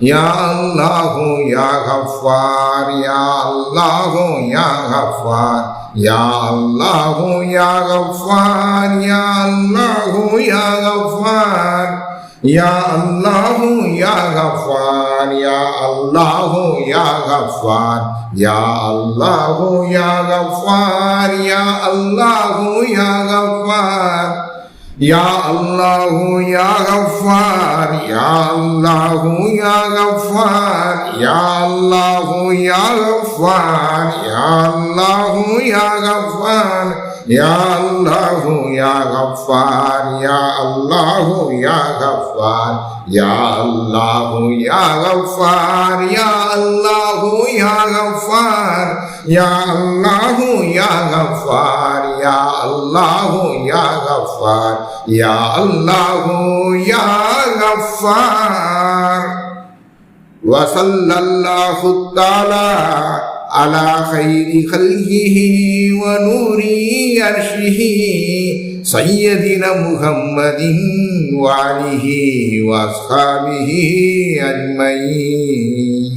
யா அல்லாஹு யா கஃபார் யா அல்லாஹு யா கஃபார் யா அல்லாஹு யா கஃபார் யா அல்லாஹு யா கஃபார் யா அல்லாஹு யா கஃபார் யா அல்லாஹு யா கஃபார் யா அல்லாஹு யா கஃபார் யா அல்லாஹு யா கஃபார் யா அல்லாஹு யா கஃபார் யா அல்லாஹு யா கஃபார் யா அல்லாஹு யா கஃபார் யா அல்லாஹு யா கஃபார் யா அல்லாஹு யா கஃபார் யா அல்லாஹு யா கஃபார் யா அல்லாஹு யா கஃபார் யா அல்லாஹு யா கஃபார் யா அல்லாஹு யா கஃபார் யா அல்லாஹு யா கஃபார் யா அல்லாஹு யா கஃபார் வஸல்லல்லாஹு தஆலா அலா கைரி கல்கிஹி வ நூரி அர்ஷிஹி சய்யதினா முஹம்மதின் வ ஆலிஹி வ அஸ்ஹாபிஹி அஜ்மஈன்.